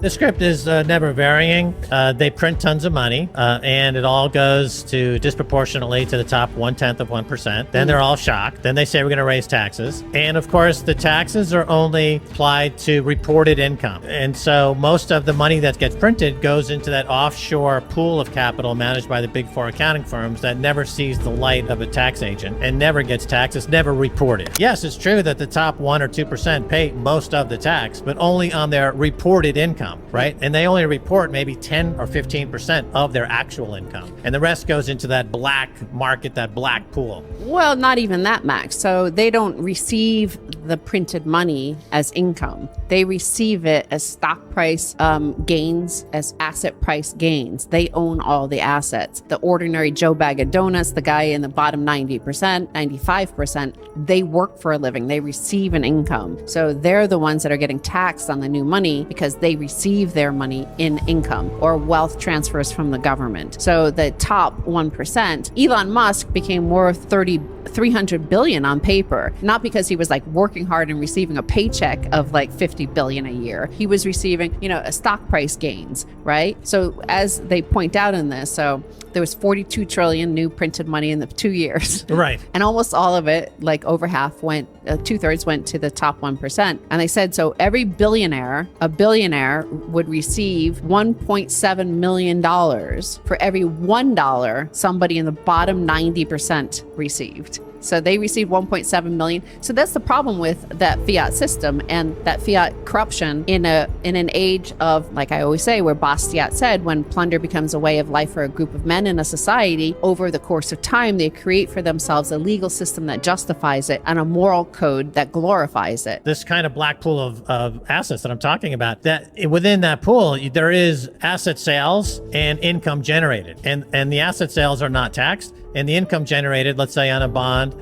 The script is never varying. They print tons of money, and it all goes to disproportionately to the top 0.1%. Then they're all shocked. Then they say we're going to raise taxes. And of course, the taxes are only applied to reported income. And so most of the money that gets printed goes into that offshore pool of capital managed by the big four accounting firms that never sees the light of a tax agent and never gets taxed. It's never reported. Yes, it's true that the top 1 or 2% pay most of the tax, but only on their reported income. Right? And they only report maybe 10 or 15% of their actual income. And the rest goes into that black market, that black pool. Well, not even that, Max. So they don't receive the printed money as income. They receive it as stock price gains, as asset price gains. They own all the assets. The ordinary Joe Bag of Donuts, the guy in the bottom 90%, 95%, they work for a living. They receive an income. So they're the ones that are getting taxed on the new money because they receive their money in income or wealth transfers from the government. So the top 1%, Elon Musk became worth 300 billion on paper, not because he was like working hard and receiving a paycheck of like 50 billion a year. He was receiving, a stock price gains, right? So as they point out in this, so there was 42 trillion new printed money in the 2 years. Right. And almost all of it, like over half went, 2/3 went to the top 1%. And they said, so every billionaire, a billionaire would receive $1.7 million for every $1 somebody in the bottom 90% received. So they received 1.7 million. So that's the problem with that fiat system and that fiat corruption in an age of, like I always say, where Bastiat said, when plunder becomes a way of life for a group of men in a society, over the course of time, they create for themselves a legal system that justifies it and a moral code that glorifies it. This kind of black pool of assets that I'm talking about, that within that pool, there is asset sales and income generated. And the asset sales are not taxed. And the income generated, let's say on a bond,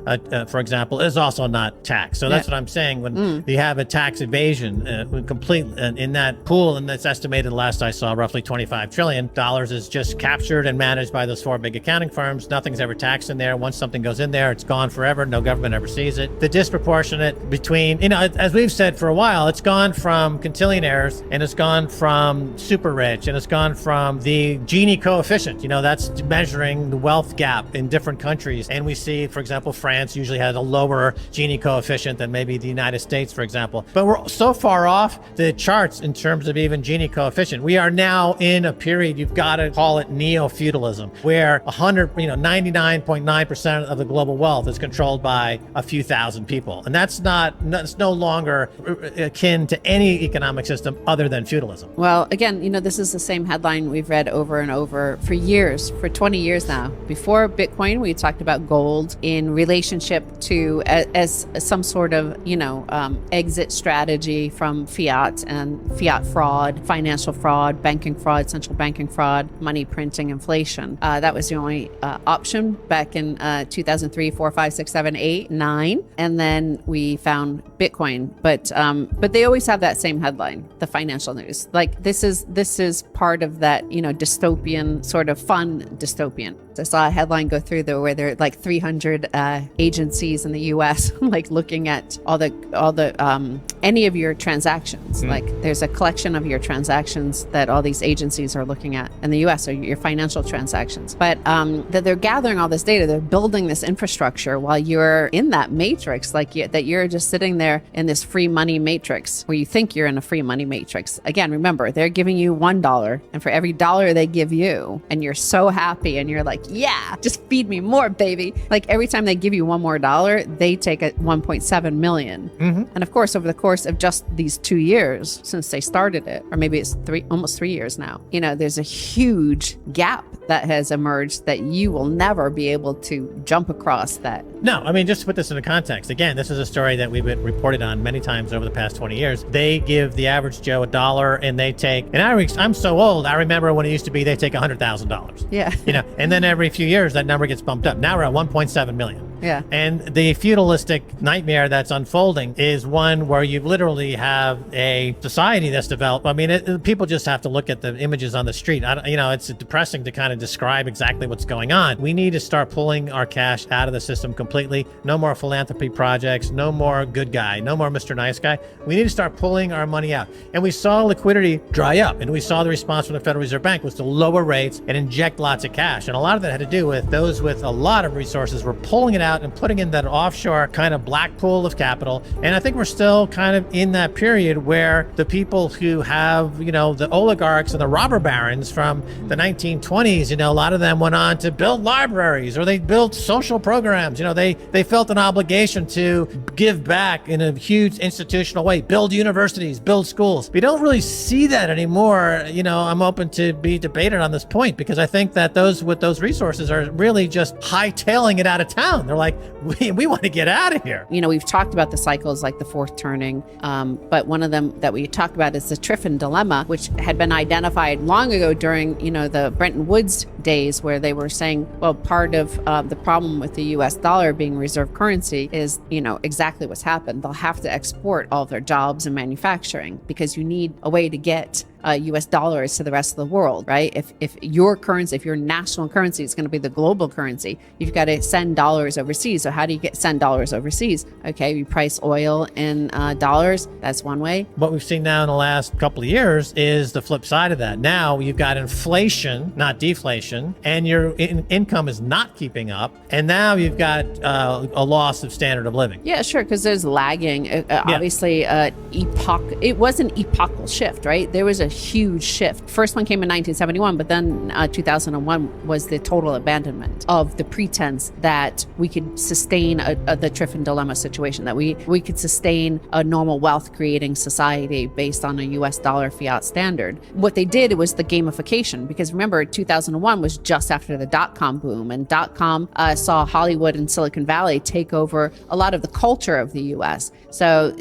for example, is also not taxed. So that's what I'm saying. When you have a tax evasion complete in that pool, and that's estimated, last I saw, roughly $25 trillion is just captured and managed by those four big accounting firms. Nothing's ever taxed in there. Once something goes in there, it's gone forever. No government ever sees it. The disproportionate between, as we've said for a while, it's gone from quintillionaires and it's gone from super rich and it's gone from the Gini coefficient. That's measuring the wealth gap in different countries. And we see, for example, France usually has a lower Gini coefficient than maybe the United States, for example. But we're so far off the charts in terms of even Gini coefficient. We are now in a period, you've got to call it neo-feudalism, where 99.9% of the global wealth is controlled by a few thousand people. And that's no longer akin to any economic system other than feudalism. Well, again, this is the same headline we've read over and over for years, for 20 years now. Before Bitcoin, we talked about gold in relationship to as some sort of, exit strategy from fiat and fiat fraud, financial fraud, banking fraud, central banking fraud, money printing, inflation. That was the only option back in 2003, 4, 5, 6, 7, 8, 9. And then we found Bitcoin. But they always have that same headline, the financial news. Like this is part of that, dystopian, sort of fun dystopian. I saw a headline go through there where there are like 300 agencies in the U.S. like looking at all the any of your transactions. Like there's a collection of your transactions that all these agencies are looking at in the U.S. or your financial transactions. But that they're gathering all this data, they're building this infrastructure while you're in that matrix, that you're just sitting there in this free money matrix where you think you're in a free money matrix. Again, remember, they're giving you $1, and for every dollar they give you, and you're so happy, and you're like, yeah, just feed me more, baby. Like every time they give you one more dollar, they take a 1.7 million. And of course, over the course of just these 2 years since they started it, or maybe it's almost 3 years now, there's a huge gap that has emerged that you will never be able to jump across that. No, just to put this into context, again, this is a story that we've been reported on many times over the past 20 years. They give the average Joe $1 and they take, and I'm so old, I remember when it used to be they take $100,000. Yeah. And then every few years that number gets bumped up. Now we're at 1.7 million. Yeah. And the feudalistic nightmare that's unfolding is one where you literally have a society that's developed. I mean, people just have to look at the images on the street. It's depressing to kind of describe exactly what's going on. We need to start pulling our cash out of the system completely. No more philanthropy projects, no more good guy, no more Mr. Nice Guy. We need to start pulling our money out. And we saw liquidity dry up, and we saw the response from the Federal Reserve Bank was to lower rates and inject lots of cash. And a lot of that had to do with those with a lot of resources were pulling it out and putting in that offshore kind of black pool of capital. And I think we're still kind of in that period where the people who have, the oligarchs and the robber barons from the 1920s, a lot of them went on to build libraries, or they built social programs. They felt an obligation to give back in a huge institutional way, build universities, build schools. We don't really see that anymore. I'm open to be debated on this point, because I think that those with those resources are really just hightailing it out of town. They're like, we want to get out of here. We've talked about the cycles like the fourth turning, but one of them that we talked about is the Triffin dilemma, which had been identified long ago during, the Bretton Woods days, where they were saying, well, part of the problem with the U.S. dollar being reserve currency is, exactly what's happened. They'll have to export all their jobs and manufacturing, because you need a way to get U.S. dollars to the rest of the world, right? If your currency, if your national currency is going to be the global currency, you've got to send dollars overseas. So how do you send dollars overseas? Okay, you price oil in dollars. That's one way. What we've seen now in the last couple of years is the flip side of that. Now you've got inflation, not deflation, and your income is not keeping up. And now you've got a loss of standard of living. Yeah, sure, because there's lagging. Obviously, it was an epochal shift, right? There was a huge shift. First one came in 1971, but then 2001 was the total abandonment of the pretense that we could sustain the Triffin dilemma situation, that we could sustain a normal wealth creating society based on a US dollar fiat standard. What they did was the gamification, because remember, 2001 was just after the dot-com boom, and dot-com saw Hollywood and Silicon Valley take over a lot of the culture of the US. So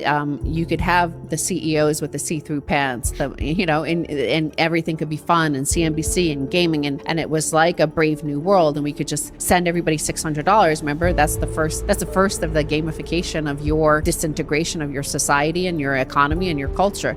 you could have the CEOs with the see-through pants, and everything could be fun, and CNBC and gaming, and it was like a brave new world, and we could just send everybody $600. Remember, that's the first of the gamification of your disintegration of your society and your economy and your culture.